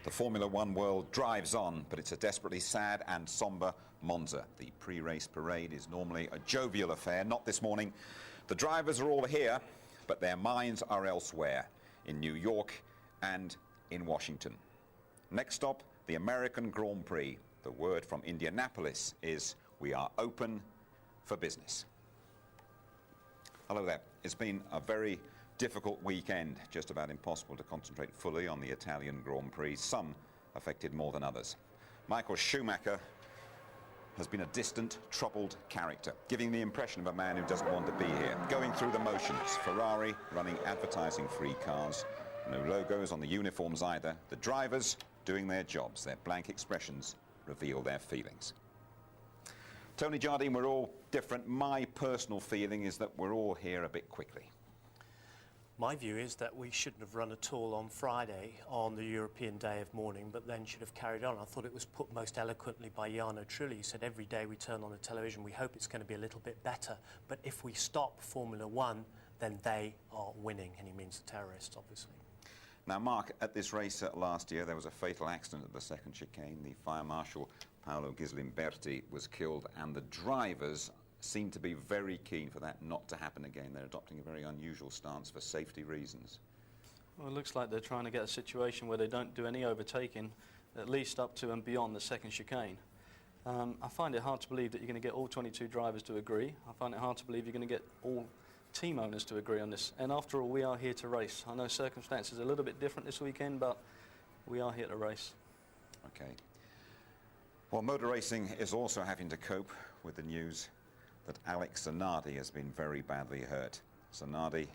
The Formula One world drives on, but it's a desperately sad and sombre Monza. The pre-race parade is normally a jovial affair. Not this morning. The drivers are all here, but their minds are elsewhere, in New York and in Washington. Next stop, the American Grand Prix. The word from Indianapolis is, we are open for business. Hello there. It's been a very difficult weekend, just about impossible to concentrate fully on the Italian Grand Prix, some affected more than others. Michael Schumacher has been a distant, troubled character, giving the impression of a man who doesn't want to be here, going through the motions. Ferrari running advertising-free cars, no logos on the uniforms either. The drivers doing their jobs, their blank expressions reveal their feelings. Tony Jardine, we're all different. My personal feeling is that we're all here a bit quickly. My view is that we shouldn't have run at all on Friday on the European day of mourning, but then should have carried on. I thought it was put most eloquently by Jarno Trulli. He said, every day we turn on the television, we hope it's going to be a little bit better. But if we stop Formula One, then they are winning. And he means the terrorists, obviously. Now, Mark, at this race last year, there was a fatal accident at the second chicane. The fire marshal, Paolo Ghislimberti, was killed, and the drivers seem to be very keen for that not to happen again. They're adopting a very unusual stance for safety reasons. Well, it looks like they're trying to get a situation where they don't do any overtaking, at least up to and beyond the second chicane. I find it hard to believe that you're going to get all 22 drivers to agree. I find it hard to believe you're going to get all team owners to agree on this. And after all, we are here to race. I know circumstances are a little bit different this weekend, but we are here to race. Okay. Well, motor racing is also having to cope with the news that Alex Zanardi has been very badly hurt. Zanardi,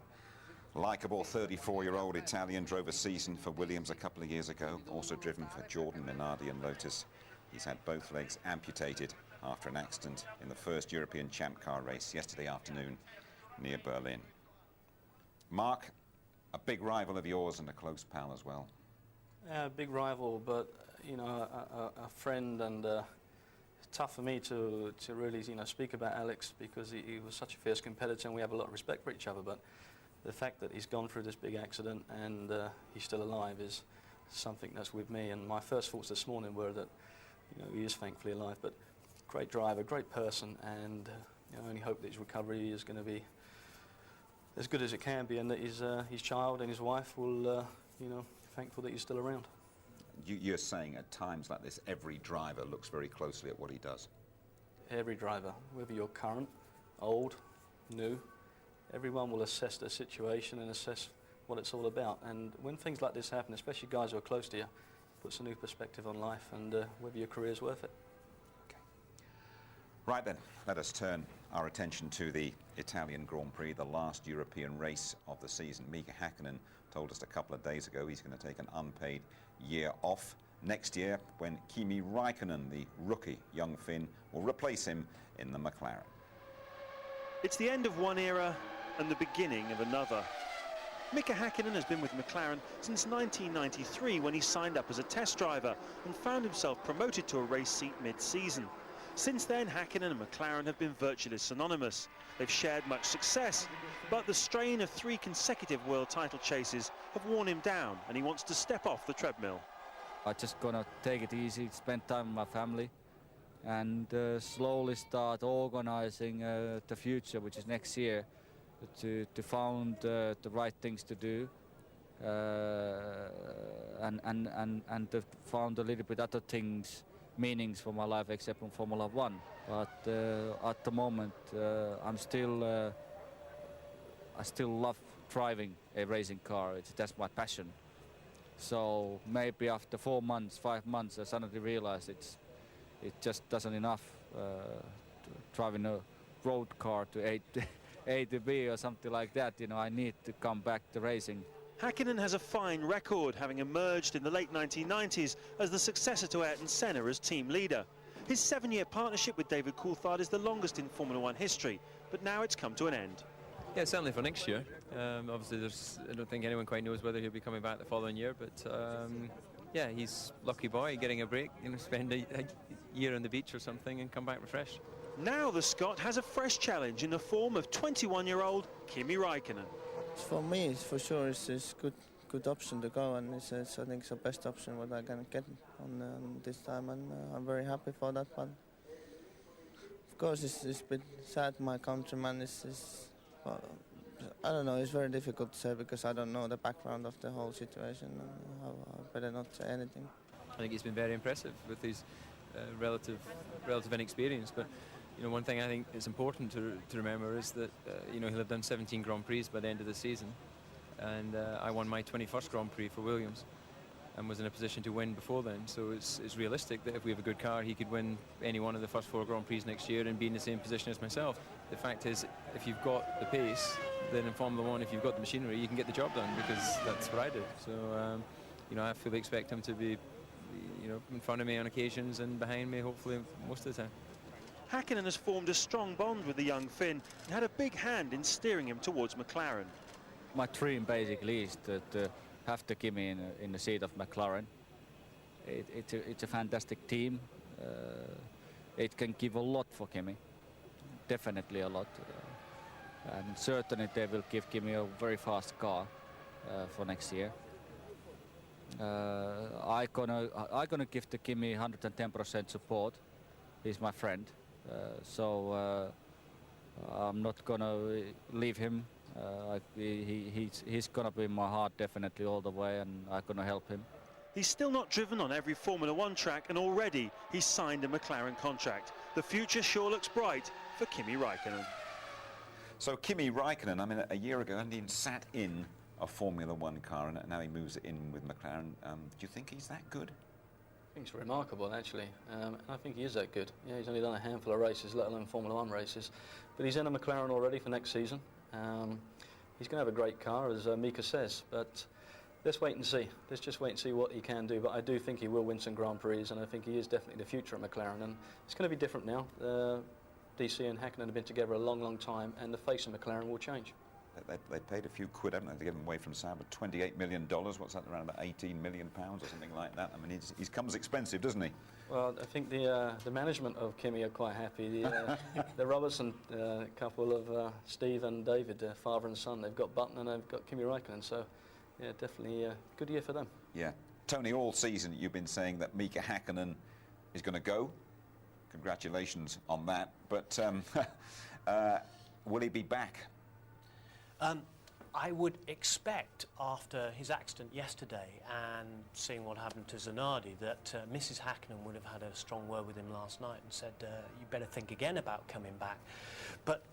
likeable 34-year-old Italian, drove a season for Williams a couple of years ago, also driven for Jordan Minardi and Lotus. He's had both legs amputated after an accident in the first European Champ Car race yesterday afternoon near Berlin. Mark, a big rival of yours and a close pal as well. Yeah, a big rival, but, you know, a friend, and tough for me to really, you know, speak about Alex because he was such a fierce competitor and we have a lot of respect for each other. But the fact that he's gone through this big accident and he's still alive is something that's with me. And my first thoughts this morning were that, you know, he is thankfully alive. But great driver, great person, and you know, I only hope that his recovery is going to be as good as it can be, and that his child and his wife will, you know, thankful that he's still around. You're saying at times like this, every driver looks very closely at what he does. Every driver, whether you're current, old, new, everyone will assess the situation and assess what it's all about. And when things like this happen, especially guys who are close to you, puts a new perspective on life and whether your career's worth it. Okay. Right then, let us turn our attention to the Italian Grand Prix, the last European race of the season. Mika Häkkinen told us a couple of days ago he's going to take an unpaid year off next year when Kimi Räikkönen, the rookie young Finn, will replace him in the McLaren. It's the end of one era and the beginning of another. Mika Häkkinen has been with McLaren since 1993 when he signed up as a test driver and found himself promoted to a race seat mid-season. Since then, Häkkinen and McLaren have been virtually synonymous. They've shared much success, but the strain of 3 consecutive world title chases have worn him down, and he wants to step off the treadmill. I'm just gonna take it easy, spend time with my family, and slowly start organizing the future, which is next year, to find the right things to do, and to find a little bit other things, meanings for my life except from Formula One. But at the moment, I still love driving a racing car. That's my passion. So maybe after 4 months, 5 months, I suddenly realized it just doesn't enough driving a road car to A to B or something like that. You know, I need to come back to racing. Häkkinen has a fine record, having emerged in the late 1990s as the successor to Ayrton Senna as team leader. His 7-year partnership with David Coulthard is the longest in Formula One history, but now it's come to an end. Yeah, certainly for next year. Obviously, I don't think anyone quite knows whether he'll be coming back the following year, but yeah, he's lucky boy getting a break, you know, spend a year on the beach or something and come back refreshed. Now the Scot has a fresh challenge in the form of 21-year-old Kimi Räikkönen. For me, for sure, it's good good option to go, and it's I think it's the best option what I can get on this time, and I'm very happy for that. But of course, it's a bit sad. My countryman is I don't know. It's very difficult to say because I don't know the background of the whole situation, and I better not say anything. I think he's been very impressive with his relative inexperience, but you know, one thing I think is important to remember is that you know, he'll have done 17 Grand Prix by the end of the season, and I won my 21st Grand Prix for Williams and was in a position to win before then, so it's realistic that if we have a good car he could win any one of the first 4 Grand Prix next year and be in the same position as myself. The fact is, if you've got the pace, then in Formula 1, if you've got the machinery, you can get the job done, because that's what I did. So you know, I fully expect him to be, you know, in front of me on occasions and behind me hopefully most of the time. Hakkinen has formed a strong bond with the young Finn and had a big hand in steering him towards McLaren. My dream basically is to have the Kimi in the seat of McLaren. It's a fantastic team. It can give a lot for Kimi, definitely a lot. And certainly they will give Kimi a very fast car for next year. I gonna give the Kimi 110% support. He's my friend, so I'm not gonna leave him. He's gonna be in my heart definitely all the way, and I'm gonna help him. He's still not driven on every Formula 1 track, and already he's signed a McLaren contract. The future sure looks bright for Kimi Räikkönen. So Kimi Räikkönen, I mean, a year ago, and he sat in a Formula 1 car, and now he moves it in with McLaren. Do you think he's that good? I think it's remarkable, actually. I think he is that good. Yeah, he's only done a handful of races, let alone Formula 1 races. But he's in a McLaren already for next season. He's going to have a great car, as Mika says. But let's wait and see. Let's just wait and see what he can do. But I do think he will win some Grand Prix, and I think he is definitely the future at McLaren. And it's going to be different now. DC and Hakkinen have been together a long, long time, and the face of McLaren will change. They paid a few quid, haven't they, to get him away from Sauber? $28 million. What's that, around about 18 million pounds or something like that? I mean, he comes expensive, doesn't he? Well, I think the management of Kimi are quite happy. The Robertson couple of Steve and David, father and son, they've got Button and they've got Kimi Räikkönen. So, yeah, definitely a good year for them. Yeah. Tony, all season you've been saying that Mika Hakkinen is going to go. Congratulations on that. But will he be back? I would expect, after his accident yesterday and seeing what happened to Zanardi, that Mrs. Hakkinen would have had a strong word with him last night and said, you better think again about coming back. But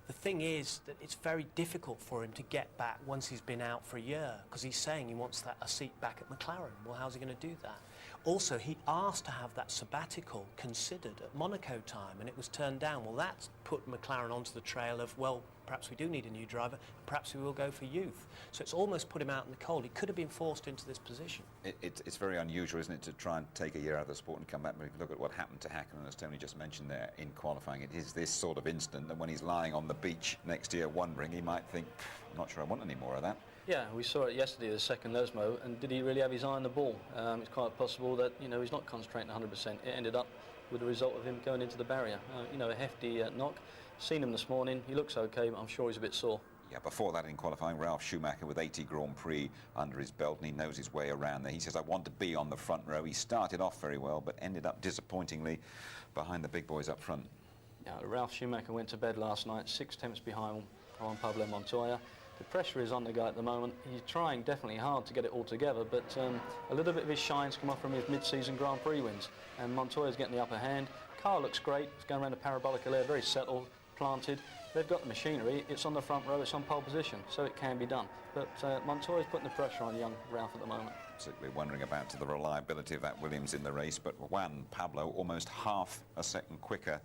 the thing is that it's very difficult for him to get back once he's been out for a year, because he's saying he wants a seat back at McLaren. Well, how's he going to do that? Also, he asked to have that sabbatical considered at Monaco time, and it was turned down. Well, that's put McLaren onto the trail of, well, perhaps we do need a new driver, perhaps we will go for youth. So it's almost put him out in the cold. He could have been forced into this position. It's very unusual, isn't it, to try and take a year out of the sport and come back. But if you look at what happened to Hakkinen, as Tony just mentioned there, in qualifying, it is this sort of instant that when he's lying on the beach next year wondering, he might think, I'm not sure I want any more of that. Yeah, we saw it yesterday, the second Lesmo, and did he really have his eye on the ball? It's quite possible that, you know, he's not concentrating 100%. It ended up with the result of him going into the barrier. You know, a hefty knock. Seen him this morning, he looks okay, but I'm sure he's a bit sore. Yeah, before that in qualifying, Ralf Schumacher with 80 Grand Prix under his belt, and he knows his way around there. He says, I want to be on the front row. He started off very well, but ended up disappointingly behind the big boys up front. Yeah, Ralf Schumacher went to bed last night, 6 tenths behind Juan Pablo Montoya. The pressure is on the guy at the moment. He's trying definitely hard to get it all together, but a little bit of his shine's come off from his mid-season Grand Prix wins, and Montoya's getting the upper hand. Car looks great. It's going around the parabolic layer, very settled, planted. They've got the machinery. It's on the front row. It's on pole position, so it can be done. But Montoya's putting the pressure on young Ralph at the moment. Particularly wondering about the reliability of that Williams in the race, but Juan Pablo almost half a second quicker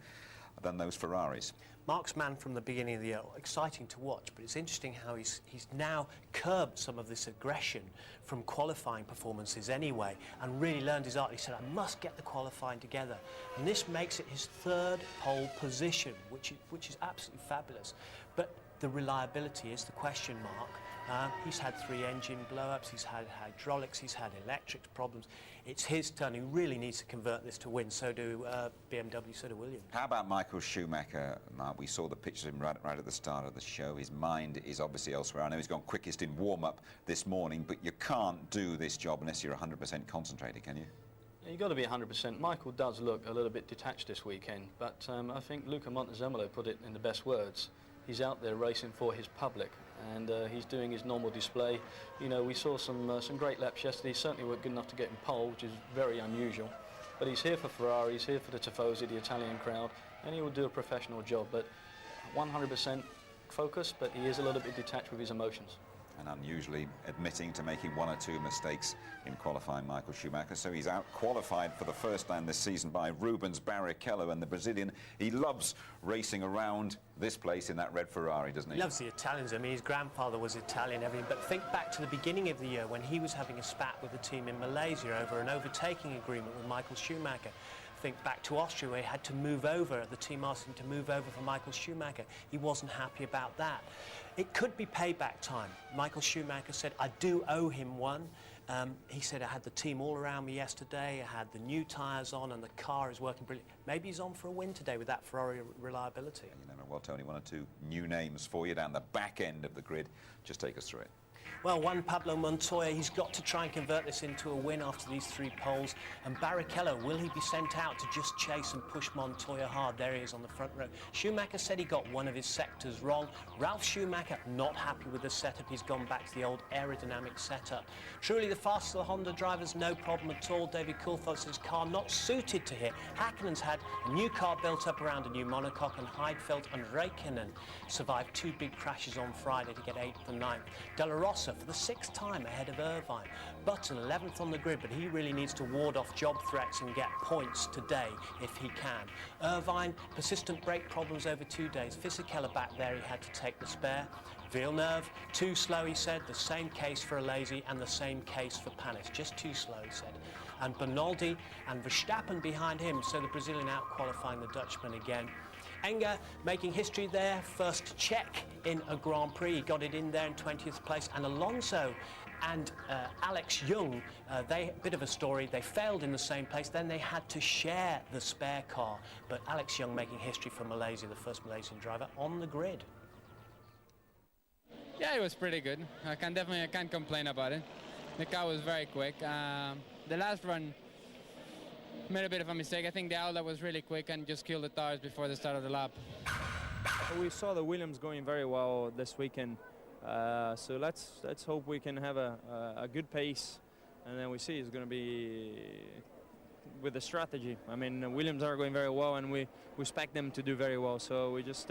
than those Ferraris. Mark's man from the beginning of the year, exciting to watch, but it's interesting how he's now curbed some of this aggression from qualifying performances anyway, and really learned his art. He said, I must get the qualifying together, and this makes it his 3rd pole position, which is absolutely fabulous. But the reliability is the question mark, He's had 3 engine blow-ups, he's had hydraulics, he's had electric problems. It's his turn. He really needs to convert this to win. So do BMW, so do Williams. How about Michael Schumacher, Mark? We saw the pictures of him right at the start of the show. His mind is obviously elsewhere. I know he's gone quickest in warm-up this morning, but you can't do this job unless you're 100% concentrated, can you? You've got to be 100%. Michael does look a little bit detached this weekend, but I think Luca Montezemolo put it in the best words. He's out there racing for his public, and he's doing his normal display. You know, we saw some great laps yesterday. He certainly weren't good enough to get in pole, which is very unusual. But he's here for Ferrari, he's here for the Tifosi, the Italian crowd, and he will do a professional job. But 100% focused, but he is a little bit detached with his emotions. And unusually admitting to making 1 or 2 mistakes in qualifying, Michael Schumacher. So he's out-qualified for the first time this season by Rubens Barrichello, and the Brazilian, he loves racing around this place in that red Ferrari, doesn't he? He loves the Italians. I mean, his grandfather was Italian, everything. But think back to the beginning of the year when he was having a spat with the team in Malaysia over an overtaking agreement with Michael Schumacher. Think back to Austria, where he had to move over. The team asked him to move over for Michael Schumacher. He wasn't happy about that. It could be payback time. Michael Schumacher said, I do owe him one. He said, I had the team all around me yesterday, I had the new tyres on, and the car is working brilliant. Maybe he's on for a win today with that Ferrari reliability. You never well, Tony, 1 or 2 new names for you down the back end of the grid. Just take us through it. Well, Juan Pablo Montoya, he's got to try and convert this into a win after these 3 poles. And Barrichello, will he be sent out to just chase and push Montoya hard? There he is on the front row. Schumacher said he got one of his sectors wrong. Ralf Schumacher, not happy with the setup. He's gone back to the old aerodynamic setup. Truly, the fastest of the Honda drivers, no problem at all. David Coulthard says his car not suited to here. Häkkinen's had a new car built up around a new monocoque, and Heidfeld and Räikkönen survived 2 big crashes on Friday to get 8th and 9th. De La Rosa for the 6th time ahead of Irvine. Button 11th on the grid, but he really needs to ward off job threats and get points today if he can. Irvine, persistent brake problems over 2 days. Fisichella back there, he had to take the spare. Villeneuve, too slow, he said. The same case for Alesi and the same case for Panis. Just too slow, he said. And Bernaldi and Verstappen behind him, so the Brazilian out-qualifying the Dutchman again. Enger making history there, first Czech in a Grand Prix. He got it in there in 20th place. And Alonso and Alex Young, bit of a story. They failed in the same place. Then they had to share the spare car. But Alex Young making history for Malaysia, the first Malaysian driver on the grid. Yeah, it was pretty good. I can't complain about it. The car was very quick. The last run made a bit of a mistake. I think the outlet was really quick and just killed the tires before the start of the lap. We saw the Williams going very well this weekend, so let's hope we can have a good pace, and then we see it's going to be with the strategy. I mean, the Williams are going very well, and we expect them to do very well. So we just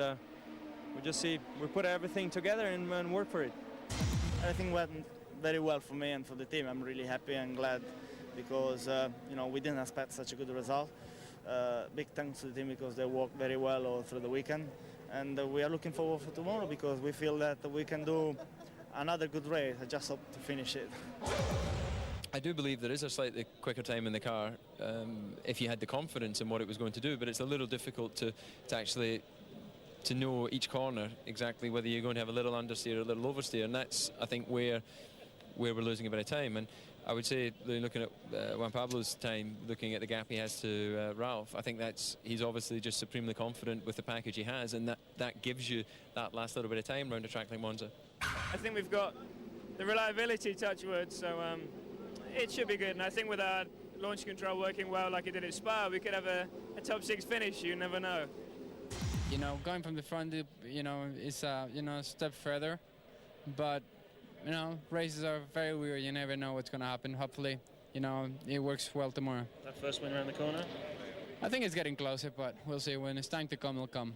see, we put everything together and work for it. Everything went very well for me and for the team. I'm really happy and glad, because you know, we didn't expect such a good result. Big thanks to the team, because they worked very well all through the weekend, and we are looking forward for tomorrow, because we feel that we can do another good race. I just hope to finish it. I do believe there is a slightly quicker time in the car if you had the confidence in what it was going to do, but it's a little difficult to actually to know each corner exactly whether you're going to have a little understeer or a little oversteer, and that's, I think, where we're losing a bit of time. And I would say, looking at Juan Pablo's time, looking at the gap he has to Ralph, I think he's obviously just supremely confident with the package he has, and that gives you that last little bit of time around a track like Monza. I think we've got the reliability, touch wood, so it should be good. And I think with our launch control working well like it did at Spa, we could have a top 6 finish. You never know. You know, going from the front, you know, is a step further, but you know, races are very weird. You never know what's going to happen. Hopefully, you know, it works well tomorrow. That first win around the corner? I think it's getting closer, but we'll see. When it's time to come, it'll come.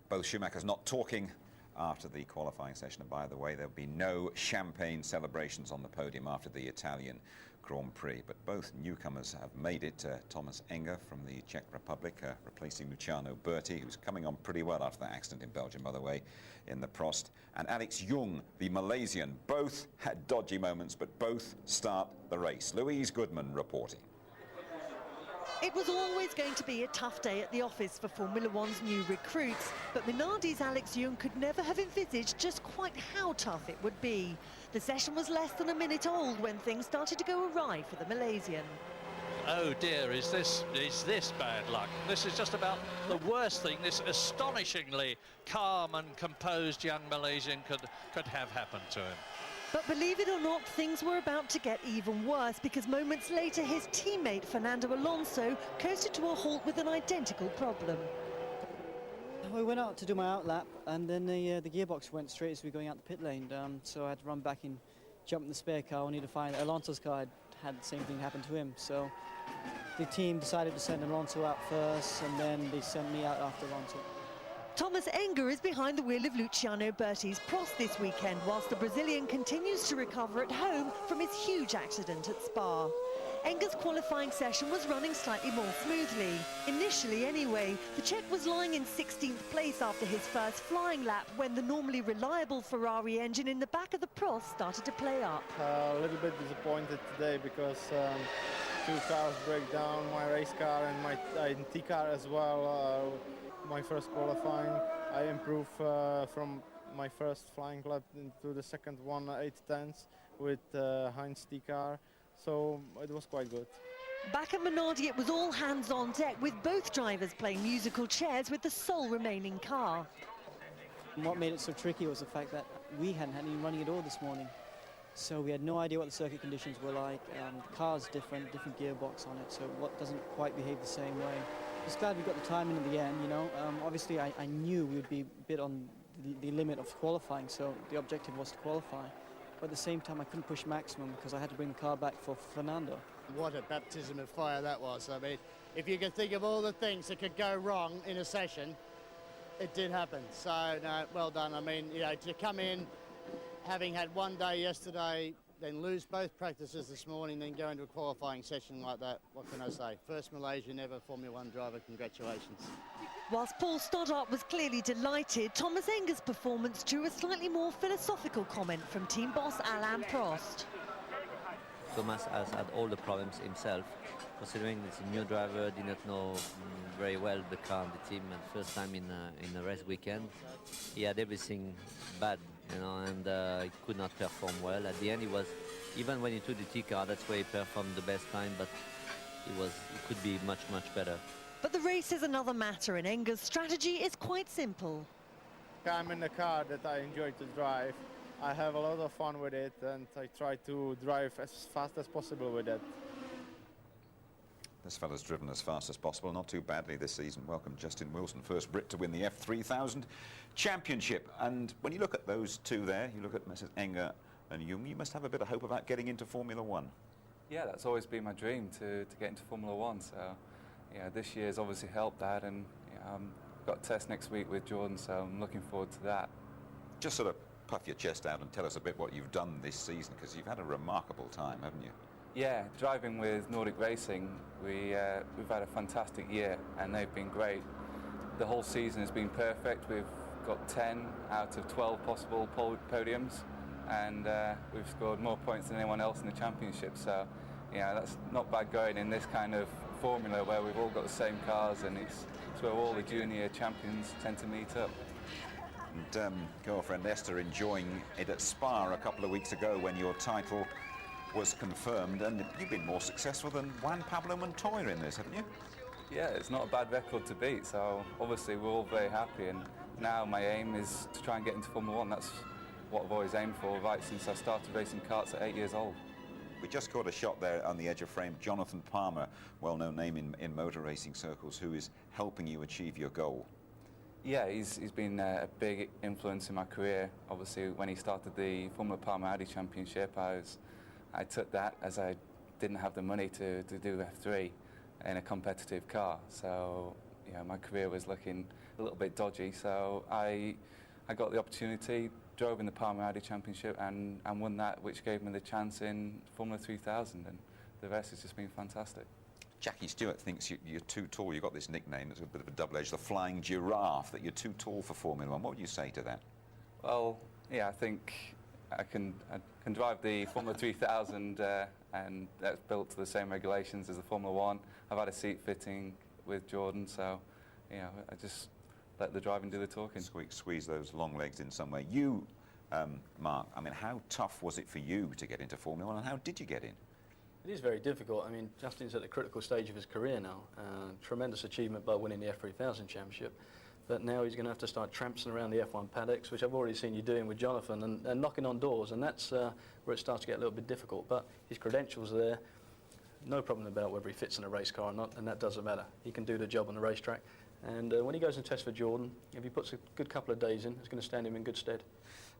Both Schumachers not talking after the qualifying session. And by the way, there'll be no champagne celebrations on the podium after the Italian Grand Prix. But both newcomers have made it. Thomas Enger from the Czech Republic, replacing Luciano Berti, who's coming on pretty well after that accident in Belgium, by the way, in the Prost. And Alex Young, the Malaysian. Both had dodgy moments, but both start the race. Louise Goodman reporting. It was always going to be a tough day at the office for Formula One's new recruits, but Minardi's Alex Young could never have envisaged just quite how tough it would be. The session was less than a minute old when things started to go awry for the Malaysian. Oh dear, is this bad luck? This is just about the worst thing this astonishingly calm and composed young Malaysian could have happened to him. But believe it or not, things were about to get even worse, because moments later his teammate Fernando Alonso coasted to a halt with an identical problem. We went out to do my outlap, and then the gearbox went straight as we were going out the pit lane, so I had to run back and jump in the spare car, only to find that Alonso's car had the same thing happen to him. So the team decided to send Alonso out first, and then they sent me out after Alonso. Thomas Enger is behind the wheel of Luciano Berti's Prost this weekend, whilst the Brazilian continues to recover at home from his huge accident at Spa. Enger's qualifying session was running slightly more smoothly. Initially anyway, the Czech was lying in 16th place after his first flying lap when the normally reliable Ferrari engine in the back of the Prost started to play up. A little bit disappointed today because two cars break down, my race car and my INT car as well. My first qualifying, I improved from my first flying lap into the second one 8/10 with Heinz T car, so it was quite good. Back at Minardi, it was all hands on deck, with both drivers playing musical chairs with the sole remaining car. And what made it so tricky was the fact that we hadn't had any running at all this morning, so we had no idea what the circuit conditions were like. The car's different gearbox on it, so what doesn't quite behave the same way. I was glad we got the time in the end, you know. Obviously, I knew we would be a bit on the limit of qualifying, so the objective was to qualify. But at the same time, I couldn't push maximum because I had to bring the car back for Fernando. What a baptism of fire that was. I mean, if you can think of all the things that could go wrong in a session, it did happen. So, no, well done. I mean, you know, to come in, having had one day yesterday, then lose both practices this morning, then go into a qualifying session like that, what can I say? First Malaysian ever Formula One driver, congratulations. Whilst Paul Stoddart was clearly delighted, Thomas Enger's performance drew a slightly more philosophical comment from team boss Alain Prost. Thomas has had all the problems himself, considering he's a new driver, did not know very well the car and the team, and first time in a race weekend. He had everything bad, you know, and he could not perform well. At the end, he was, even when he took the T car, that's where he performed the best time, but he could be much, much better. But the race is another matter, and Enger's strategy is quite simple. I'm in a car that I enjoy to drive. I have a lot of fun with it, and I try to drive as fast as possible with it. This fella's driven as fast as possible, not too badly this season. Welcome Justin Wilson, first Brit to win the F3000 Championship. And when you look at those two there, you look at Mrs. Enger and Young, you must have a bit of hope about getting into Formula One. Yeah, that's always been my dream, to get into Formula One. So, yeah, this year's obviously helped that, and got a test next week with Jordan, so I'm looking forward to that. Just sort of puff your chest out and tell us a bit what you've done this season, because you've had a remarkable time, haven't you? Yeah, driving with Nordic Racing, we've had a fantastic year, and they've been great. The whole season has been perfect. We've got 10 out of 12 possible podiums, and we've scored more points than anyone else in the championship. So, yeah, that's not bad going in this kind of formula where we've all got the same cars, and it's where all the junior champions tend to meet up. And girlfriend Esther enjoying it at Spa a couple of weeks ago when your title was confirmed, and you've been more successful than Juan Pablo Montoya in this, haven't you? Yeah, it's not a bad record to beat, so obviously we're all very happy, and now my aim is to try and get into Formula One. That's what I've always aimed for right since I started racing karts at 8 years old. We just caught a shot there on the edge of frame. Jonathan Palmer, well-known name in motor racing circles, who is helping you achieve your goal. Yeah, he's been a big influence in my career. Obviously, when he started the Formula Palmer Audi Championship, I took that as I didn't have the money to do F3 in a competitive car. So, yeah, my career was looking a little bit dodgy. So I got the opportunity, drove in the Palmer Audi Championship and won that, which gave me the chance in Formula 3000, and the rest has just been fantastic. Jackie Stewart thinks you're too tall. You've got this nickname that's a bit of a double-edged, the Flying Giraffe, that you're too tall for Formula One. What would you say to that? Well, yeah, I think I can drive the Formula 3000 and that's built to the same regulations as the Formula 1. I've had a seat fitting with Jordan, so you know, I just let the driving do the talking. Squeeze those long legs in somewhere. You, Mark, I mean, how tough was it for you to get into Formula 1, and how did you get in? It is very difficult. I mean, Justin's at the critical stage of his career now. Tremendous achievement by winning the F3000 Championship. But now he's going to have to start tramping around the F1 paddocks, which I've already seen you doing with Jonathan, and knocking on doors, and that's where it starts to get a little bit difficult. But his credentials are there. No problem about whether he fits in a race car or not, and that doesn't matter. He can do the job on the racetrack. And when he goes and tests for Jordan, if he puts a good couple of days in, it's going to stand him in good stead.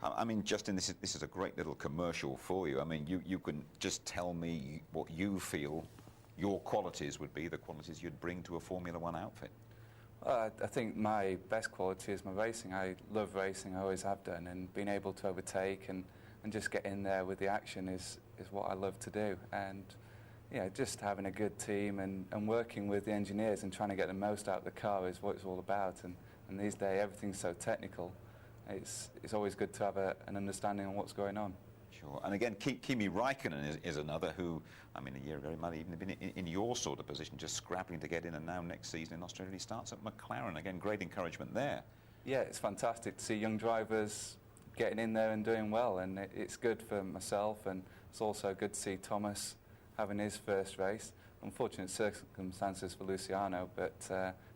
I mean, Justin, this is a great little commercial for you. I mean, you can just tell me what you feel your qualities would be, the qualities you'd bring to a Formula 1 outfit. I think my best quality is my racing. I love racing, I always have done, and being able to overtake and just get in there with the action is what I love to do. And yeah, just having a good team and working with the engineers and trying to get the most out of the car is what it's all about. And these days everything's so technical. It's always good to have an understanding on what's going on. Sure. And again, Kimi Räikkönen is another who, I mean, a year ago he might even have been in your sort of position, just scrapping to get in, and now next season in Australia he starts at McLaren. Again, great encouragement there. Yeah, it's fantastic to see young drivers getting in there and doing well, and it's good for myself, and it's also good to see Thomas having his first race. Unfortunate circumstances for Luciano, but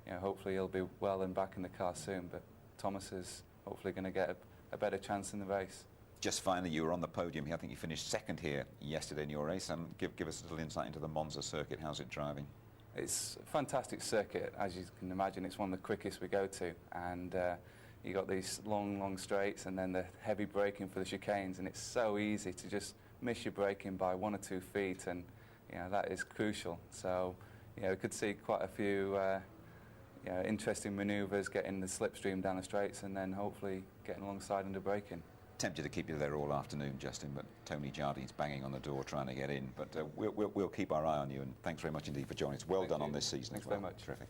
you know, hopefully he'll be well and back in the car soon. But Thomas is hopefully going to get a better chance in the race. Just finally, you were on the podium here. I think you finished second here yesterday in your race. Give us a little insight into the Monza circuit. How's it driving? It's a fantastic circuit. As you can imagine, it's one of the quickest we go to. And you got these long straights and then the heavy braking for the chicanes. And it's so easy to just miss your braking by 1 or 2 feet. And you know, that is crucial. So you know, we could see quite a few you know, interesting manoeuvres, getting the slipstream down the straights and then hopefully getting alongside under braking. Tempted to keep you there all afternoon, Justin, but Tony Jardine's banging on the door trying to get in. But we'll keep our eye on you, and thanks very much indeed for joining us. Well done on this season. Thanks very much. Terrific.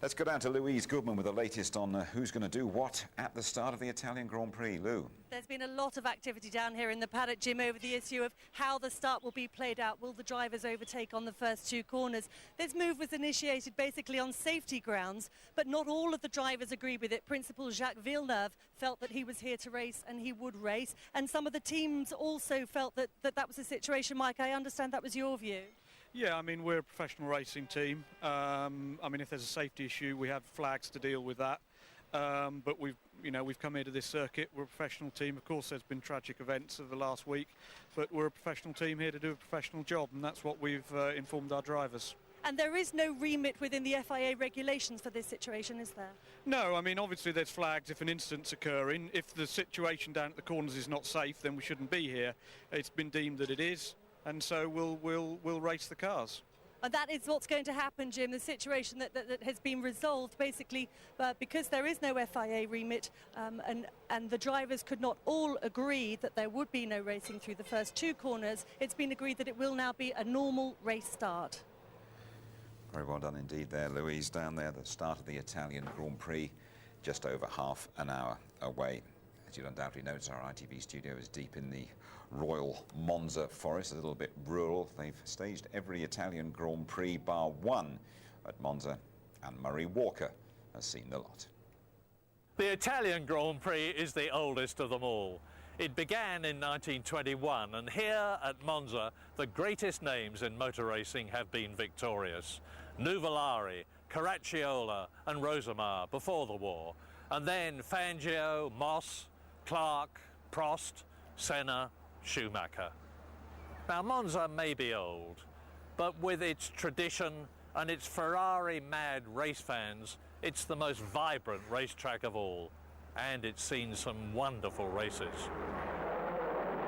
Let's go down to Louise Goodman with the latest on who's going to do what at the start of the Italian Grand Prix. Lou. There's been a lot of activity down here in the paddock, Jim, over the issue of how the start will be played out. Will the drivers overtake on the first 2 corners? This move was initiated basically on safety grounds, but not all of the drivers agree with it. Principal Jacques Villeneuve felt that he was here to race and he would race, and some of the teams also felt that was the situation. Mike, I understand that was your view. Yeah, I mean, we're a professional racing team. I mean, if there's a safety issue, we have flags to deal with that. But we've come here to this circuit. We're a professional team. Of course, there's been tragic events of the last week, but we're a professional team here to do a professional job, and that's what we've informed our drivers. And there is no remit within the FIA regulations for this situation, is there? No, I mean, obviously there's flags if an incident's occurring. If the situation down at the corners is not safe, then we shouldn't be here. It's been deemed that it is. And so we'll race the cars. And that is what's going to happen, Jim, the situation that has been resolved basically because there is no FIA remit and the drivers could not all agree that there would be no racing through the first 2 corners. It's been agreed that it will now be a normal race start. Very well done indeed there, Louise, down there, the start of the Italian Grand Prix, just over half an hour away. As you'll undoubtedly notice, our ITV studio is deep in the Royal Monza forest, a little bit rural. They've staged every Italian Grand Prix bar 1 at Monza, and Murray Walker has seen the lot. The Italian Grand Prix is the oldest of them all. It began in 1921, and here at Monza, the greatest names in motor racing have been victorious. Nuvolari, Caracciola and Rosamar before the war, and then Fangio, Moss, Clark, Prost, Senna, Schumacher. Now, Monza may be old, but with its tradition and its Ferrari-mad race fans, it's the most vibrant racetrack of all, and it's seen some wonderful races.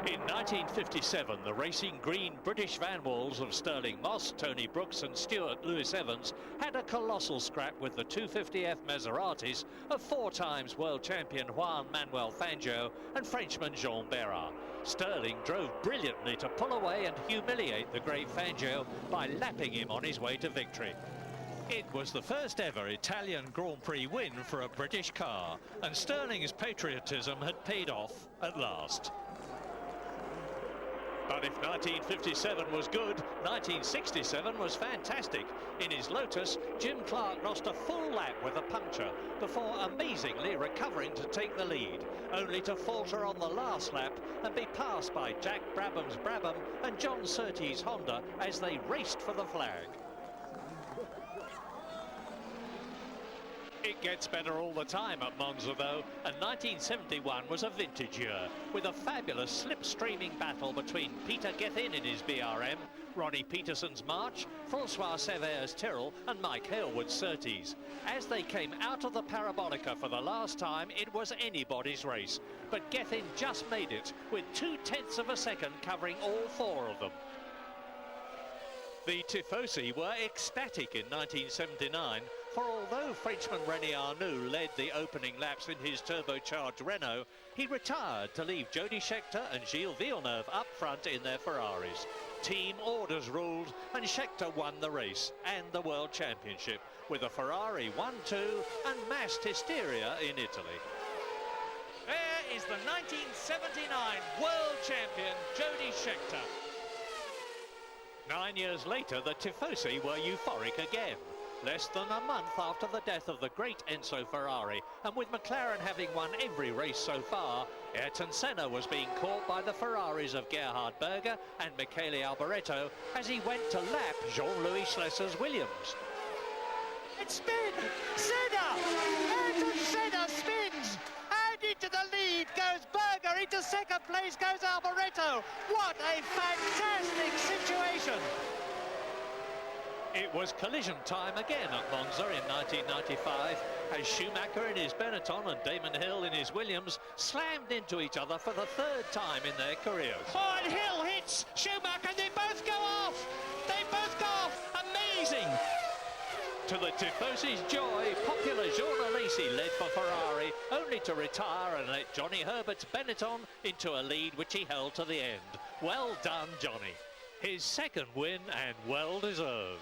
In 1957, the racing green British van walls of Stirling Moss, Tony Brooks and Stuart Lewis Evans had a colossal scrap with the 250F Maseratis of 4 times world champion Juan Manuel Fangio and Frenchman Jean Berard. Stirling drove brilliantly to pull away and humiliate the great Fangio by lapping him on his way to victory. It was the first ever Italian Grand Prix win for a British car, and Sterling's patriotism had paid off at last. But if 1957 was good, 1967 was fantastic. In his Lotus, Jim Clark lost a full lap with a puncture before amazingly recovering to take the lead, only to falter on the last lap and be passed by Jack Brabham's Brabham and John Surtees' Honda as they raced for the flag. It gets better all the time at Monza though, and 1971 was a vintage year, with a fabulous slipstreaming battle between Peter Gethin in his BRM, Ronnie Peterson's March, Francois Sever's Tyrrell and Mike Hailwood's Surtees. As they came out of the Parabolica for the last time, it was anybody's race, but Gethin just made it, with 0.2 of a second covering all 4 of them. The Tifosi were ecstatic in 1979, for although Frenchman René Arnoux led the opening laps in his turbocharged Renault, he retired to leave Jody Scheckter and Gilles Villeneuve up front in their Ferraris. Team orders ruled, and Scheckter won the race and the World Championship with a Ferrari 1-2 and massed hysteria in Italy. There is the 1979 World Champion Jody Scheckter. 9 years later, the Tifosi were euphoric again. Less than a month after the death of the great Enzo Ferrari, and with McLaren having won every race so far, Ayrton Senna was being caught by the Ferraris of Gerhard Berger and Michele Alboreto as he went to lap Jean-Louis Schlesser's Williams. It spins! Senna! Ayrton Senna spins! And into the lead goes Berger, into second place goes Alboreto. What a fantastic situation! It was collision time again at Monza in 1995 as Schumacher in his Benetton and Damon Hill in his Williams slammed into each other for the 3rd time in their careers. Oh, and Hill hits Schumacher, they both go off! They both go off! Amazing! To the Tifosi's joy, popular Jean Alesi led for Ferrari, only to retire and let Johnny Herbert's Benetton into a lead which he held to the end. Well done, Johnny. His 2nd win and well deserved.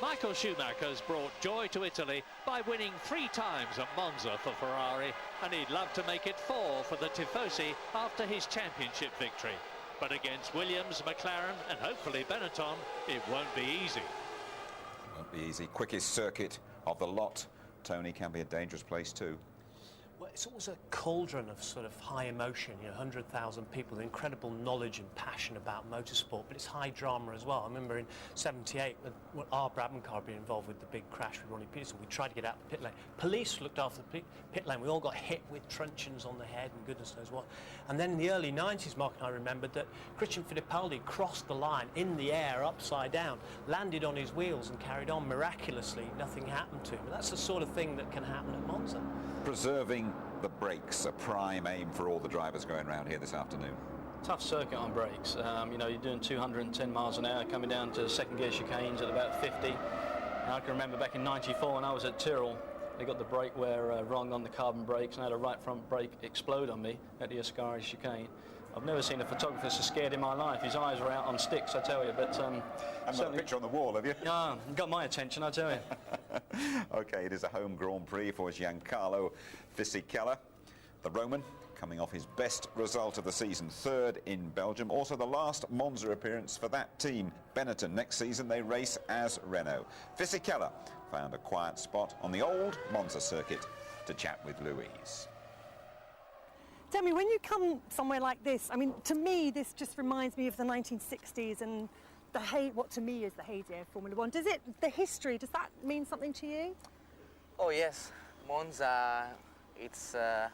Michael Schumacher's brought joy to Italy by winning 3 times at Monza for Ferrari, and he'd love to make it 4 for the Tifosi after his championship victory. But against Williams, McLaren and hopefully Benetton, it won't be easy. Won't be easy. Quickest circuit of the lot. Tony, can be a dangerous place too. Well, it's always a cauldron of sort of high emotion, 100,000 people, incredible knowledge and passion about motorsport, but it's high drama as well. I remember in '78, when our Brabham car being involved with the big crash with Ronnie Peterson, we tried to get out the pit lane. Police looked after the pit lane. We all got hit with truncheons on the head and goodness knows what. And then in the early 90s, Mark and I remembered that Christian Fittipaldi crossed the line in the air, upside down, landed on his wheels and carried on miraculously. Nothing happened to him. And that's the sort of thing that can happen at Monza. Preserving the brakes, a prime aim for all the drivers going around here this afternoon. Tough circuit on brakes. You know, you're doing 210 miles an hour coming down to 2nd gear chicanes at about 50. And I can remember back in '94 when I was at Tyrrell, they got the brake wear wrong on the carbon brakes, and I had a right front brake explode on me at the Ascari chicane. I've never seen a photographer so scared in my life. His eyes were out on sticks, I tell you. But I've got a picture on the wall, have you? Yeah, got my attention, I tell you. OK, it is a home Grand Prix for Giancarlo Fisichella, the Roman, coming off his best result of the season, 3rd in Belgium. Also the last Monza appearance for that team, Benetton. Next season they race as Renault. Fisichella found a quiet spot on the old Monza circuit to chat with Louise. Tell me, when you come somewhere like this, I mean, to me, this just reminds me of the 1960s and what to me is the heyday of Formula One. Does the history, does that mean something to you? Oh yes, Monza, it's a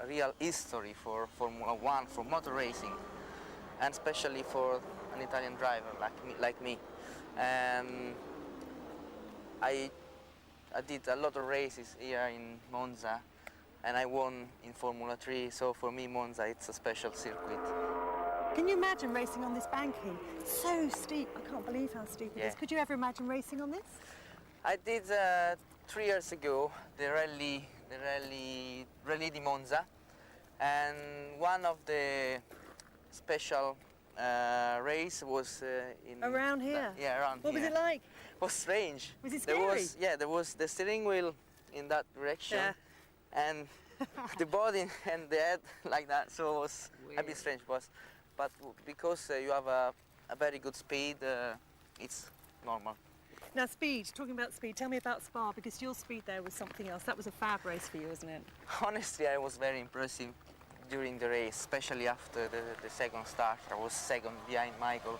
real history for Formula One, for motor racing, and especially for an Italian driver like me. I did a lot of races here in Monza, and I won in Formula 3, so for me Monza, it's a special circuit. Can you imagine racing on this banking? It's so steep, I can't believe how steep it is. Could you ever imagine racing on this? I did 3 years ago the Rally di Monza, and one of the special race was in... Around here? Yeah, around what here. What was it like? It was strange. Was it scary? There was the steering wheel in that direction, and the body and the head like that, so it was a bit strange. But because you have a very good speed, it's normal. Now speed, talking about speed, tell me about Spa, because your speed there was something else. That was a fab race for you, wasn't it? Honestly, I was very impressive during the race, especially after the second start. I was second behind Michael.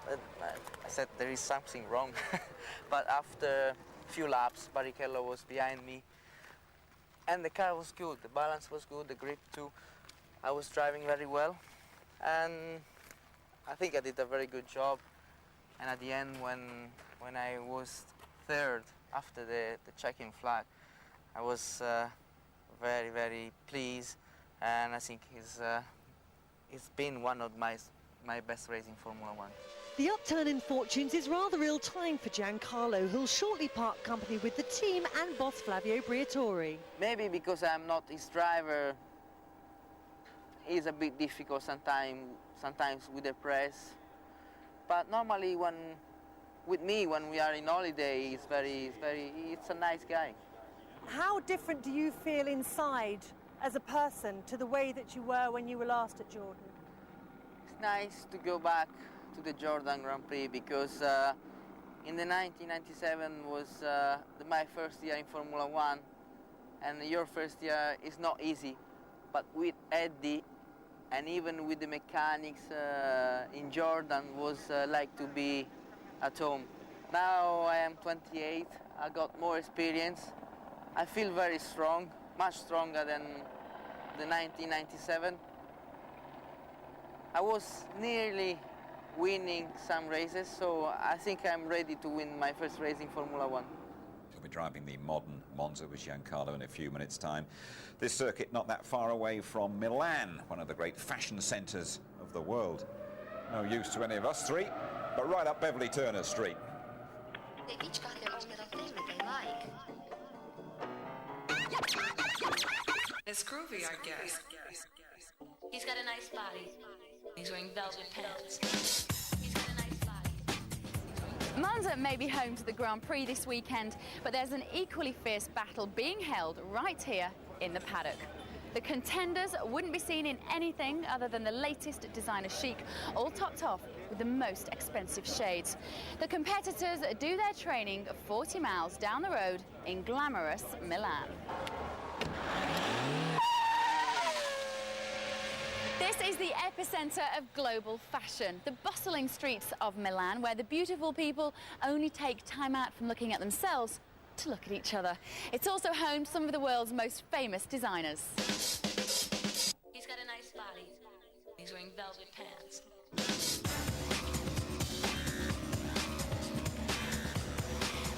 I said there is something wrong. But after a few laps, Barrichello was behind me. And the car was good, the balance was good, the grip too. I was driving very well. And I think I did a very good job. And at the end, when I was third after the checking flag, I was very, very pleased. And I think it's been one of my best races in Formula One. The upturn in fortunes is rather ill-timed for Giancarlo, who'll shortly part company with the team and boss Flavio Briatore. Maybe because I'm not his driver, it's a bit difficult sometimes with the press. But normally with me, when we are in holiday, it's a nice guy. How different do you feel inside as a person to the way that you were when you were last at Jordan? It's nice to go back to the Jordan Grand Prix because in the 1997 was my first year in Formula One, and your first year is not easy, but with Eddie and even with the mechanics in Jordan was like to be at home. Now I am 28, I got more experience, I feel very strong, much stronger than the 1997. I was nearly winning some races, so I think I'm ready to win my first race in Formula One. He'll be driving the modern Monza with Giancarlo in a few minutes' time. This circuit not that far away from Milan, one of the great fashion centres of the world. No use to any of us three, but right up Beverly Turner Street. They've each got their own little thing that they like. It's groovy, I guess. He's got a nice body. He's wearing velvet pants. He's got a nice body. Monza may be home to the Grand Prix this weekend, but there's an equally fierce battle being held right here in the paddock. The contenders wouldn't be seen in anything other than the latest designer chic, all topped off with the most expensive shades. The competitors do their training 40 miles down the road in glamorous Milan. This is the epicenter of global fashion, the bustling streets of Milan, where the beautiful people only take time out from looking at themselves to look at each other. It's also home to some of the world's most famous designers. He's got a nice body. He's wearing velvet pants.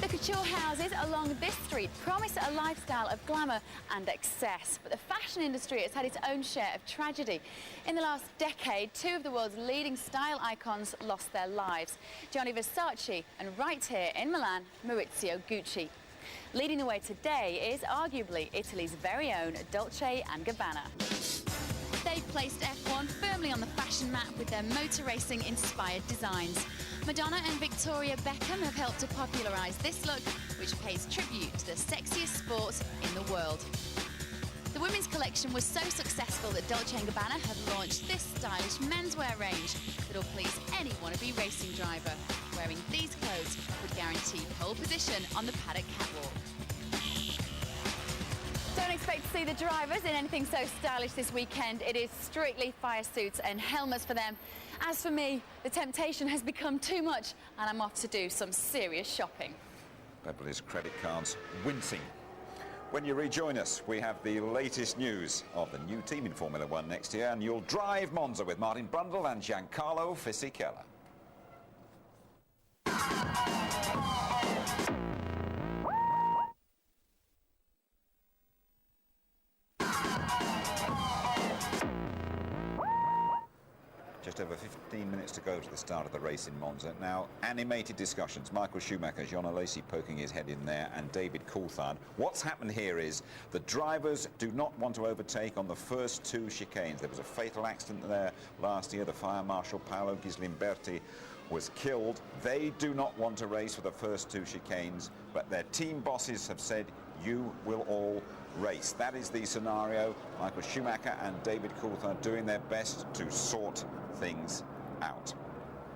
The couture houses along this street promise a lifestyle of glamour and excess, but the fashion industry has had its own share of tragedy. In the last decade, two of the world's leading style icons lost their lives, Gianni Versace and right here in Milan, Maurizio Gucci. Leading the way today is arguably Italy's very own Dolce & Gabbana. They've placed F1 firmly on the fashion map with their motor racing inspired designs. Madonna and Victoria Beckham have helped to popularise this look, which pays tribute to the sexiest sport in the world. The women's collection was so successful that Dolce & Gabbana have launched this stylish menswear range that'll please any wannabe racing driver. Wearing these clothes would guarantee pole position on the paddock catwalk. Don't expect to see the drivers in anything so stylish this weekend. It is strictly fire suits and helmets for them. As for me, the temptation has become too much and I'm off to do some serious shopping. Beverly's credit cards wincing. When you rejoin us, we have the latest news of the new team in Formula One next year, and you'll drive Monza with Martin Brundle and Giancarlo Fisichella. Just over 15 minutes to go to the start of the race in Monza. Now, animated discussions. Michael Schumacher, Jean Lacey poking his head in there, and David Coulthard. What's happened here is the drivers do not want to overtake on the first 2 chicanes. There was a fatal accident there last year. The Fire Marshal Paolo Ghislimberti was killed. They do not want to race for the first 2 chicanes, but their team bosses have said, you will all race. That is the scenario. Michael Schumacher and David Coulthard doing their best to sort things out.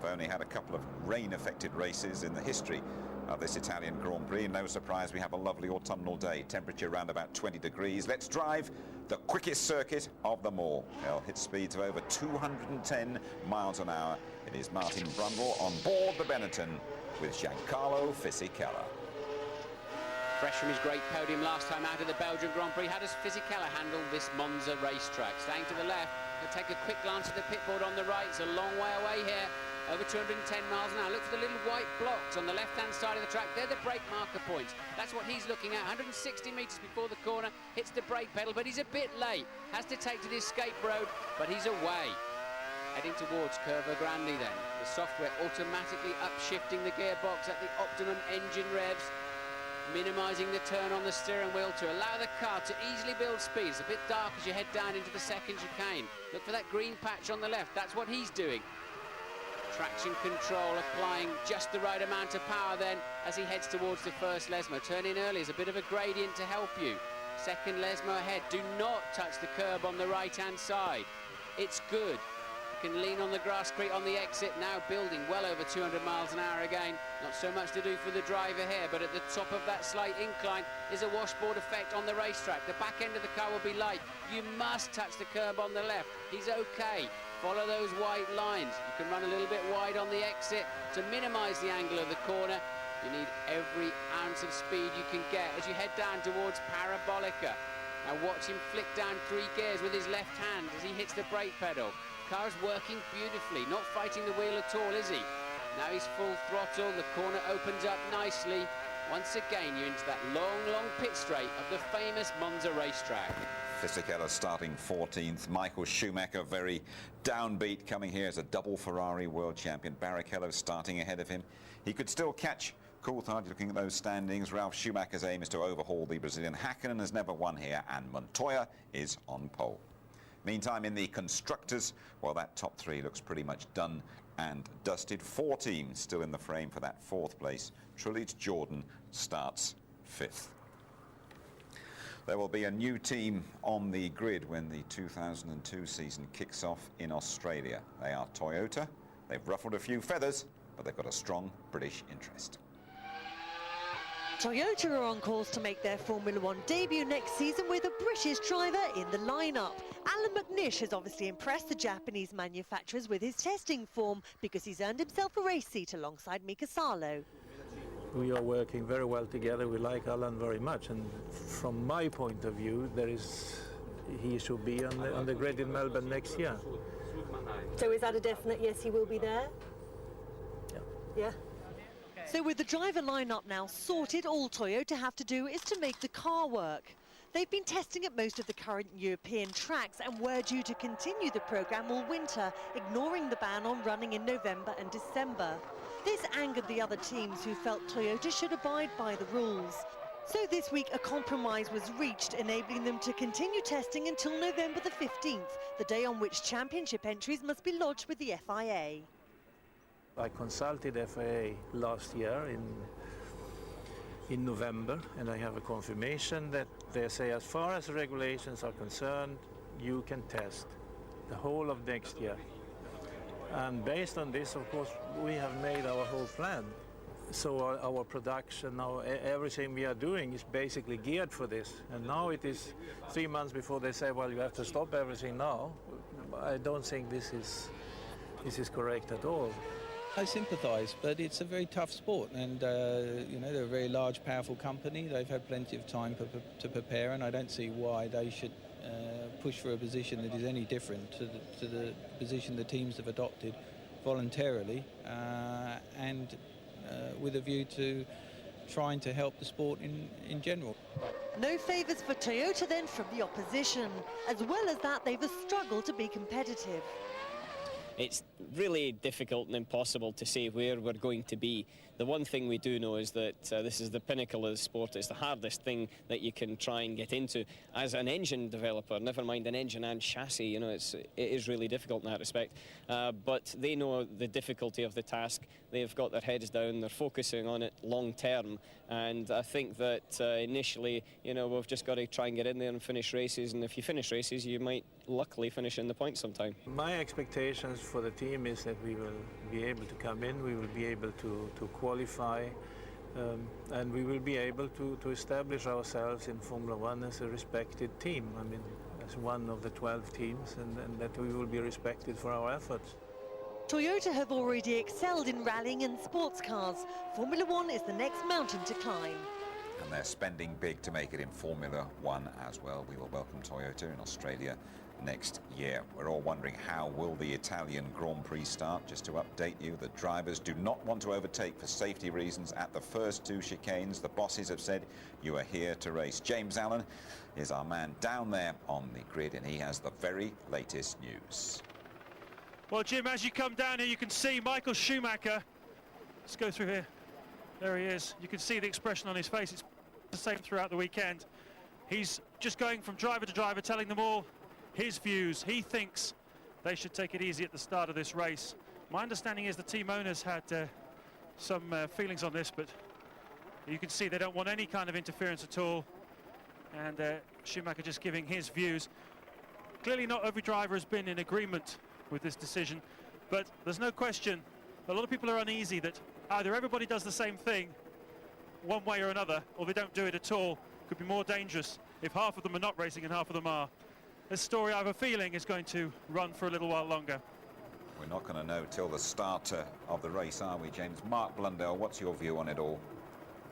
We've only had a couple of rain-affected races in the history of this Italian Grand Prix. No surprise, we have a lovely autumnal day. Temperature around about 20 degrees. Let's drive the quickest circuit of them all. They'll hit speeds of over 210 miles an hour. It is Martin Brundle on board the Benetton with Giancarlo Fisichella. Fresh from his great podium last time out of the Belgian Grand Prix, how does Fisichella handle this Monza racetrack? Staying to the left, he'll take a quick glance at the pit board on the right. It's a long way away here, over 210 miles an hour. Look for the little white blocks on the left-hand side of the track. They're the brake marker points. That's what he's looking at. 160 metres before the corner, hits the brake pedal, but he's a bit late. Has to take to the escape road, but he's away. Heading towards Curva Grande then. The software automatically upshifting the gearbox at the optimum engine revs, minimising the turn on the steering wheel to allow the car to easily build speed. It's a bit dark as you head down into the second chicane. Look for that green patch on the left. That's what he's doing. Traction control applying just the right amount of power then as he heads towards the first Lesmo. Turn in early is a bit of a gradient to help you. Second Lesmo ahead. Do not touch the curb on the right-hand side. It's good. Can lean on the grasscrete on the exit, now building well over 200 miles an hour again. Not so much to do for the driver here, but at the top of that slight incline is a washboard effect on the racetrack. The back end of the car will be light. You must touch the curb on the left. He's okay. Follow those white lines. You can run a little bit wide on the exit to minimise the angle of the corner. You need every ounce of speed you can get as you head down towards Parabolica. Now watch him flick down 3 gears with his left hand as he hits the brake pedal. Car's working beautifully, not fighting the wheel at all, is he? Now he's full throttle, the corner opens up nicely. Once again, you're into that long, long pit straight of the famous Monza racetrack. Fisichella starting 14th. Michael Schumacher, very downbeat, coming here as a double Ferrari world champion. Barrichello starting ahead of him. He could still catch Coulthard, looking at those standings. Ralf Schumacher's aim is to overhaul the Brazilian. Hakkinen has never won here, and Montoya is on pole. Meantime, in the constructors, well, that top 3 looks pretty much done and dusted. 4 teams still in the frame for that 4th place. Trulli's Jordan starts 5th. There will be a new team on the grid when the 2002 season kicks off in Australia. They are Toyota. They've ruffled a few feathers, but they've got a strong British interest. Toyota are on course to make their Formula One debut next season with a British driver in the lineup. Alan McNish has obviously impressed the Japanese manufacturers with his testing form because he's earned himself a race seat alongside Mika Salo. We are working very well together. We like Alan very much, and from my point of view, he should be on the grid in Melbourne next year. So is that a definite yes, he will be there? Yeah. So with the driver lineup now sorted, all Toyota have to do is to make the car work. They've been testing at most of the current European tracks and were due to continue the programme all winter, ignoring the ban on running in November and December. This angered the other teams who felt Toyota should abide by the rules. So this week a compromise was reached, enabling them to continue testing until November the 15th, the day on which championship entries must be lodged with the FIA. I consulted FIA last year in November, and I have a confirmation that they say as far as regulations are concerned, you can test the whole of next year. And based on this, of course, we have made our whole plan. So our production, everything we are doing is basically geared for this. And now it is 3 months before they say, well, you have to stop everything now. I don't think this is correct at all. I sympathise, but it's a very tough sport, and you know, they're a very large, powerful company. They've had plenty of time to prepare, and I don't see why they should push for a position that is any different to the position the teams have adopted voluntarily, and with a view to trying to help the sport in general. No favours for Toyota then from the opposition. As well as that, they've struggled to be competitive. it's really difficult and impossible to say where we're going to be. The one thing we do know is that this is the pinnacle of the sport. It's the hardest thing that you can try and get into. As an engine developer, never mind an engine and chassis, you know, it is really difficult in that respect. But they know the difficulty of the task. They've got their heads down. They're focusing on it long term. And I think that initially, you know, we've just got to try and get in there and finish races. And if you finish races, you might luckily finish in the points sometime. My expectations for the team is that we will be able to come in, we will be able to qualify, and we will be able to establish ourselves in Formula One as a respected team. I mean, as one of the 12 teams, and that we will be respected for our efforts. Toyota have already excelled in rallying and sports cars. Formula One is the next mountain to climb. And they're spending big to make it in Formula One as well. We will welcome Toyota in Australia next year. We're all wondering, how will the Italian Grand Prix start? Just to update you, the drivers do not want to overtake for safety reasons at the first 2 chicanes. The bosses have said, you are here to race. James Allen is our man down there on the grid, and he has the very latest news. Well, Jim, as you come down here, you can see Michael Schumacher. Let's go through here. There he is. You can see the expression on his face. It's the same throughout the weekend. He's just going from driver to driver, telling them all his views. He thinks they should take it easy at the start of this race. My understanding is the team owners had some feelings on this, but you can see they don't want any kind of interference at all. And Schumacher just giving his views. Clearly not every driver has been in agreement with this decision, but there's no question a lot of people are uneasy that either everybody does the same thing one way or another, or they don't do it at all. Could be more dangerous if half of them are not racing and half of them are. This story, I have a feeling, is going to run for a little while longer. We're not going to know till the start of the race, are we, James? Mark Blundell, what's your view on it all?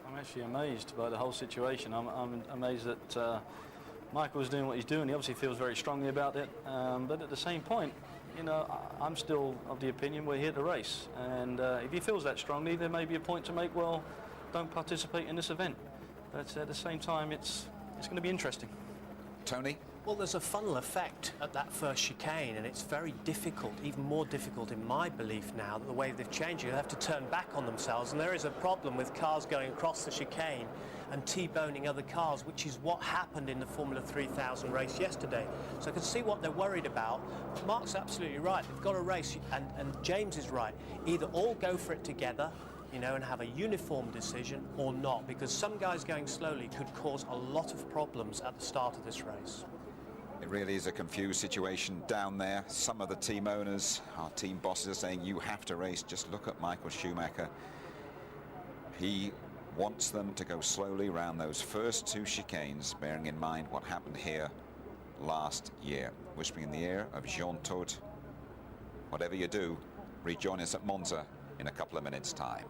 I'm actually amazed by the whole situation. I'm amazed that Michael's doing what he's doing. He obviously feels very strongly about it, but at the same point, you know, I'm still of the opinion we're here to race, and if he feels that strongly, there may be a point to make, well, don't participate in this event. But at the same time, it's going to be interesting. Tony? Well, there's a funnel effect at that first chicane, and it's very difficult, even more difficult in my belief now, that the way they've changed it, they have to turn back on themselves, and there is a problem with cars going across the chicane and T-boning other cars, which is what happened in the Formula 3000 race yesterday. So I can see what they're worried about. Mark's absolutely right. They've got a race, and James is right. Either all go for it together, you know, and have a uniform decision, or not, because some guys going slowly could cause a lot of problems at the start of this race. It really is a confused situation down there. Some of the team owners, our team bosses, are saying you have to race. Just look at Michael Schumacher. He wants them to go slowly around those first 2 chicanes, bearing in mind what happened here last year. Whispering in the ear of Jean Todt, whatever you do, rejoin us at Monza in a couple of minutes' time.